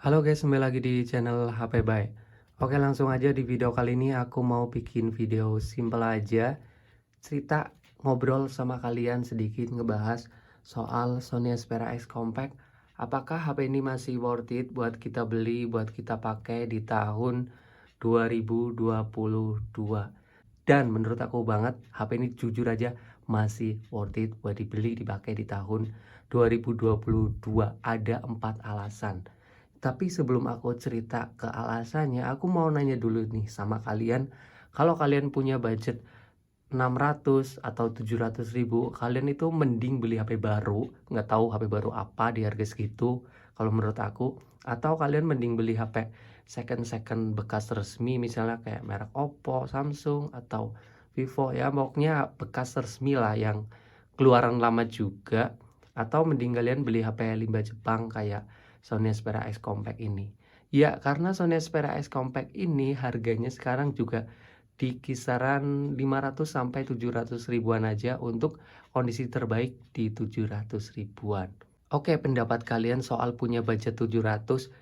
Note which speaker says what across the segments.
Speaker 1: Halo guys, kembali lagi di channel HP Bay. Oke, langsung aja di video kali ini aku mau bikin video simple aja, cerita ngobrol sama kalian sedikit ngebahas soal Sony Xperia X Compact. Apakah HP ini masih worth it buat kita beli, buat kita pakai di tahun 2022? Dan menurut aku banget, HP ini jujur aja masih worth it buat dibeli, dipakai di tahun 2022. Ada 4 alasan. Tapi sebelum aku cerita ke alasannya, aku mau nanya dulu nih sama kalian. Kalau kalian punya budget 600 atau 700 ribu, kalian itu mending beli HP baru. Nggak tahu HP baru apa di harga segitu, kalau menurut aku. Atau kalian mending beli HP second-second bekas resmi, misalnya kayak merek Oppo, Samsung, atau Vivo. Ya pokoknya bekas resmi lah yang keluaran lama juga. Atau mending kalian beli HP limbah Jepang kayak Sony Xperia X Compact ini. Ya, karena Sony Xperia X Compact ini harganya sekarang juga di kisaran 500 sampai 700 ribuan aja untuk kondisi terbaik di 700 ribuan. Oke, pendapat kalian soal punya budget 700,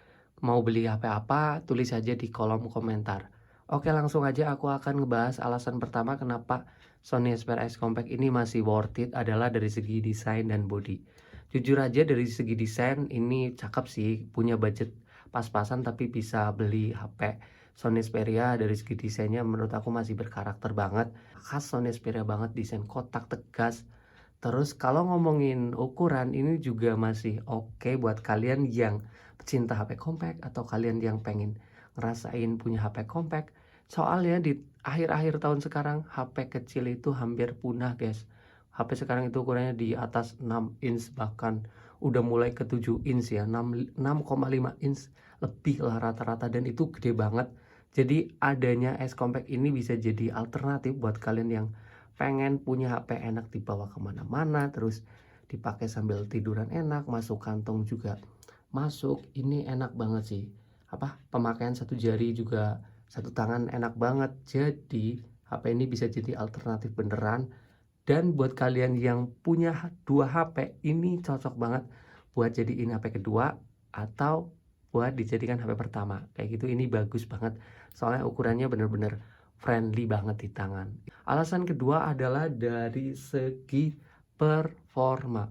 Speaker 1: mau beli HP apa? Tulis aja di kolom komentar. Oke, langsung aja aku akan ngebahas alasan pertama kenapa Sony Xperia X Compact ini masih worth it adalah dari segi desain dan body. Jujur aja dari segi desain ini cakep sih, punya budget pas-pasan tapi bisa beli HP Sony Xperia. Dari segi desainnya menurut aku masih berkarakter banget, khas Sony Xperia banget, desain kotak tegas. Terus kalau ngomongin ukuran ini juga masih oke buat kalian yang pecinta HP compact atau kalian yang pengen ngerasain punya HP compact. Soalnya di akhir-akhir tahun sekarang HP kecil itu hampir punah guys. HP sekarang itu ukurannya di atas 6 inch, bahkan udah mulai ke 7 inch ya, 6,5 inch lebih lah rata-rata, dan itu gede banget. Jadi adanya S Compact ini bisa jadi alternatif buat kalian yang pengen punya HP enak dibawa kemana-mana, terus dipakai sambil tiduran enak, masuk kantong juga masuk. Ini enak banget sih. Pemakaian satu jari juga satu tangan enak banget. Jadi HP ini bisa jadi alternatif beneran. Dan buat kalian yang punya dua HP, ini cocok banget buat jadiin HP kedua atau buat dijadikan HP pertama. Kayak gitu, ini bagus banget. Soalnya ukurannya bener-bener friendly banget di tangan. Alasan kedua adalah dari segi performa.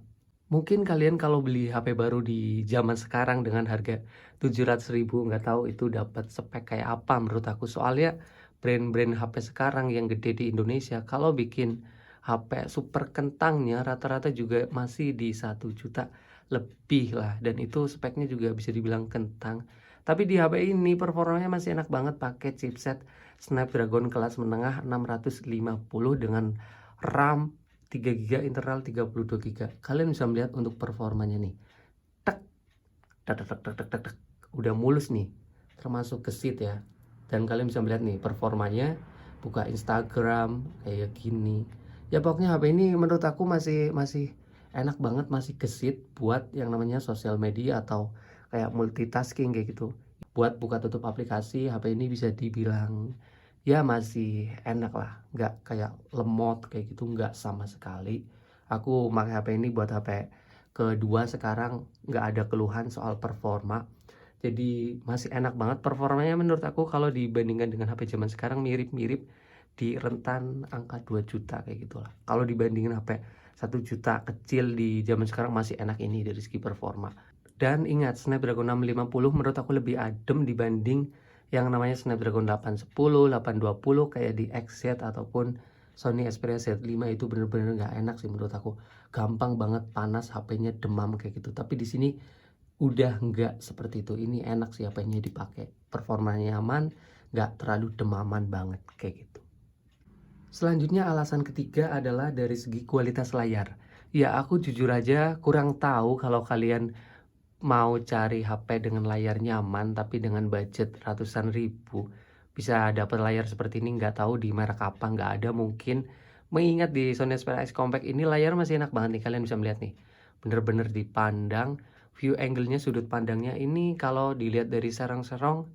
Speaker 1: Mungkin kalian kalau beli HP baru di zaman sekarang dengan harga 700 ribu, nggak tahu itu dapat spek kayak apa menurut aku. Soalnya brand-brand HP sekarang yang gede di Indonesia, kalau bikin HP super kentangnya rata-rata juga masih di 1 juta lebih lah. Dan itu speknya juga bisa dibilang kentang. Tapi di HP ini performanya masih enak banget, pakai chipset Snapdragon kelas menengah 650 dengan RAM 3 GB, internal 32 GB. Kalian bisa melihat untuk performanya nih. Tek, tek, tek, tek, tek, tek, tek. Udah mulus nih, termasuk gesit ya. Dan kalian bisa melihat nih performanya, buka Instagram kayak gini. Ya pokoknya HP ini menurut aku masih masih enak banget, masih gesit buat yang namanya sosial media atau kayak multitasking kayak gitu. Buat buka tutup aplikasi, HP ini bisa dibilang ya masih enak lah, nggak kayak lemot kayak gitu, nggak sama sekali. Aku pakai HP ini buat HP kedua sekarang, nggak ada keluhan soal performa. Jadi masih enak banget performanya menurut aku. Kalau dibandingkan dengan HP zaman sekarang mirip-mirip di rentan angka 2 juta kayak gitulah. Kalau dibandingin HP 1 juta kecil di zaman sekarang masih enak ini dari segi performa. Dan ingat, Snapdragon 650 menurut aku lebih adem dibanding yang namanya Snapdragon 810, 820 kayak di XZ ataupun Sony Xperia Z5. Itu bener-bener nggak enak sih menurut aku. Gampang banget panas, HP-nya demam kayak gitu. Tapi di sini udah nggak seperti itu. Ini enak sih HP-nya dipakai. Performanya nyaman, nggak terlalu demaman banget kayak gitu. Selanjutnya alasan ketiga adalah dari segi kualitas layar. Ya aku jujur aja kurang tahu kalau kalian mau cari HP dengan layar nyaman tapi dengan budget ratusan ribu bisa dapat layar seperti ini. Nggak tahu di merek apa, nggak ada mungkin. Mengingat di Sony Xperia X Compact ini layar masih enak banget nih, kalian bisa melihat nih, bener-bener dipandang, view angle-nya, sudut pandangnya ini kalau dilihat dari serong-serong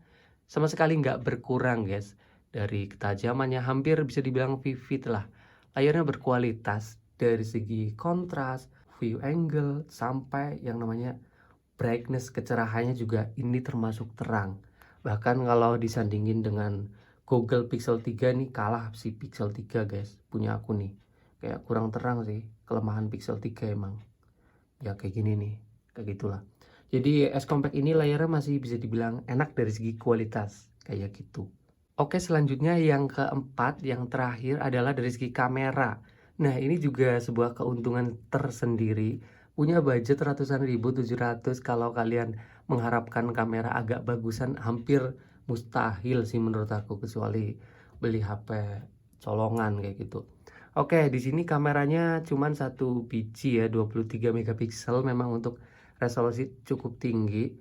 Speaker 1: sama sekali nggak berkurang guys. Dari ketajamannya hampir bisa dibilang vivid lah. Layarnya berkualitas dari segi kontras, view angle, sampai yang namanya brightness kecerahannya juga ini termasuk terang. Bahkan kalau disandingin dengan Google Pixel 3 nih kalah si Pixel 3 guys, punya aku nih. Kayak kurang terang sih, kelemahan Pixel 3 emang. Ya kayak gini nih, kayak gitulah. Jadi S Compact ini layarnya masih bisa dibilang enak dari segi kualitas, kayak gitu. Oke, selanjutnya yang keempat, yang terakhir adalah dari segi kamera. Nah, ini juga sebuah keuntungan tersendiri. Punya budget ratusan ribu, 700, kalau kalian mengharapkan kamera agak bagusan, hampir mustahil sih menurut aku, kecuali beli HP colongan kayak gitu. Oke, di sini kameranya cuman satu biji ya, 23 megapiksel, memang untuk resolusi cukup tinggi.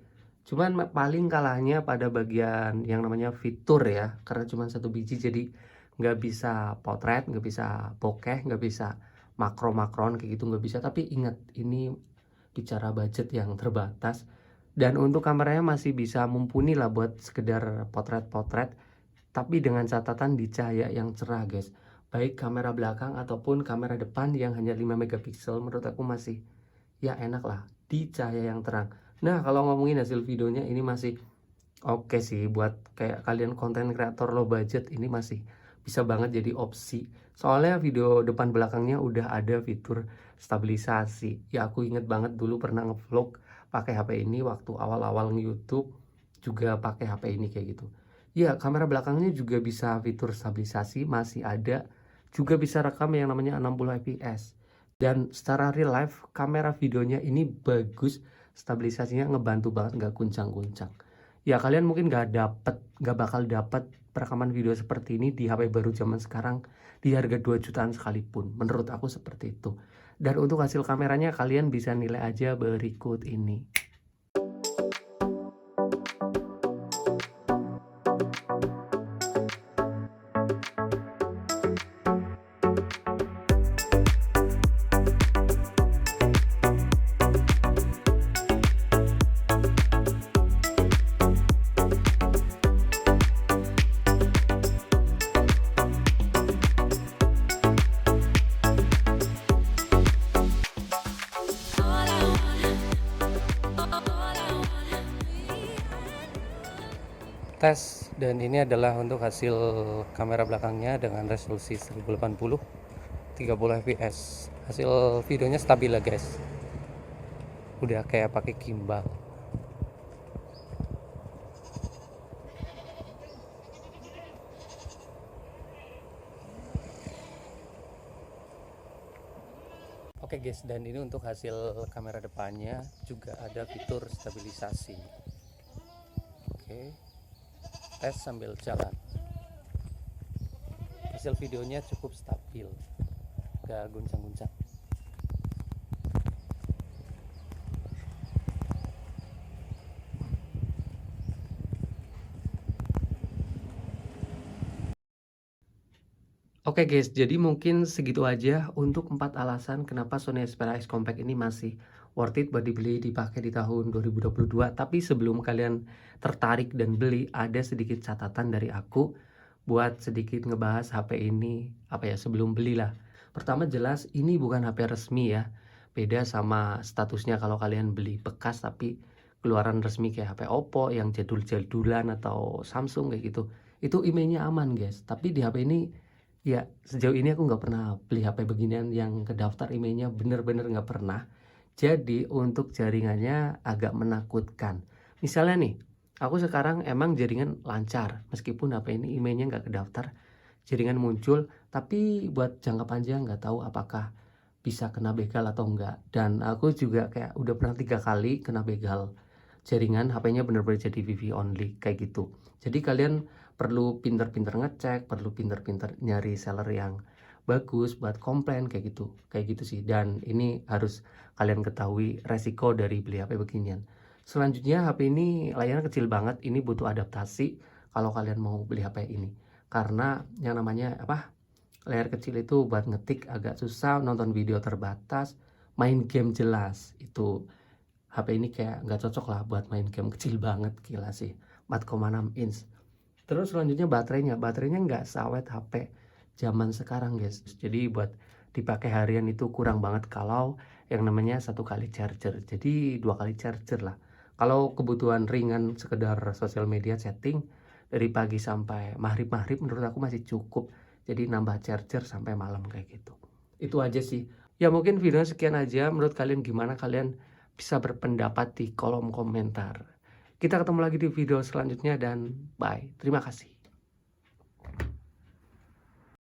Speaker 1: Cuman paling kalahnya pada bagian yang namanya fitur ya, karena cuma satu biji jadi nggak bisa potret, nggak bisa bokeh, nggak bisa makro-makron kayak gitu nggak bisa. Tapi ingat ini bicara budget yang terbatas, dan untuk kameranya masih bisa mumpuni lah buat sekedar potret-potret, tapi dengan catatan di cahaya yang cerah guys. Baik kamera belakang ataupun kamera depan yang hanya 5 megapiksel menurut aku masih ya enak lah di cahaya yang terang. Nah, kalau ngomongin hasil videonya ini masih oke sih buat kayak kalian konten kreator low budget, ini masih bisa banget jadi opsi. Soalnya video depan belakangnya udah ada fitur stabilisasi. Ya aku inget banget dulu pernah ngevlog pakai HP ini waktu awal-awal nge-YouTube, juga pakai HP ini kayak gitu. Ya, kamera belakangnya juga bisa fitur stabilisasi, masih ada. Juga bisa rekam yang namanya 60 fps. Dan secara real life kamera videonya ini bagus, stabilisasinya ngebantu banget, nggak guncang-guncang. Ya kalian mungkin nggak bakal dapet perekaman video seperti ini di HP baru zaman sekarang di harga 2 jutaan sekalipun. Menurut aku seperti itu. Dan untuk hasil kameranya kalian bisa nilai aja berikut ini. Tes, dan ini adalah untuk hasil kamera belakangnya dengan resolusi 1080 30 fps. Hasil videonya stabil lah guys, udah kayak pakai gimbal. Oke guys, dan ini untuk hasil kamera depannya juga ada fitur stabilisasi. Oke, tes sambil jalan. Hasil videonya cukup stabil, gak guncang-guncang. Oke guys, jadi mungkin segitu aja untuk 4 alasan kenapa Sony Xperia X Compact ini masih worth it buat dibeli, dipakai di tahun 2022. Tapi sebelum kalian tertarik dan beli, ada sedikit catatan dari aku buat sedikit ngebahas HP ini, apa ya, sebelum belilah. Pertama, jelas ini bukan HP resmi ya. Beda sama statusnya kalau kalian beli bekas tapi keluaran resmi kayak HP Oppo yang jadul-jadulan atau Samsung kayak gitu. Itu emailnya aman guys. Tapi di HP ini ya, sejauh ini aku nggak pernah beli HP beginian yang kedaftar emailnya, bener-bener nggak pernah. Jadi untuk jaringannya agak menakutkan. Misalnya nih, aku sekarang emang jaringan lancar, meskipun HP ini emailnya nggak kedaftar, jaringan muncul, tapi buat jangka panjang nggak tahu apakah bisa kena begal atau enggak. Dan aku juga kayak udah pernah 3 kali kena begal jaringan, HP-nya bener-bener jadi Wi-Fi only kayak gitu. Jadi kalian perlu pinter-pinter ngecek, perlu pinter-pinter nyari seller yang bagus buat komplain kayak gitu sih. Dan ini harus kalian ketahui resiko dari beli HP beginian. Selanjutnya, HP ini layarnya kecil banget, ini butuh adaptasi kalau kalian mau beli HP ini, karena yang namanya layar kecil itu buat ngetik agak susah, nonton video terbatas, main game jelas itu HP ini kayak nggak cocok lah buat main game, kecil banget, gila sih, 4,6 inch. Terus selanjutnya baterainya nggak seawet HP zaman sekarang guys. Jadi buat dipakai harian itu kurang banget kalau yang namanya 1 kali charger. Jadi 2 kali charger lah. Kalau kebutuhan ringan sekedar sosial media chatting dari pagi sampai maghrib-maghrib menurut aku masih cukup. Jadi nambah charger sampai malam kayak gitu. Itu aja sih. Ya mungkin videonya sekian aja. Menurut kalian gimana? Kalian bisa berpendapat di kolom komentar. Kita ketemu lagi di video selanjutnya dan bye. Terima kasih.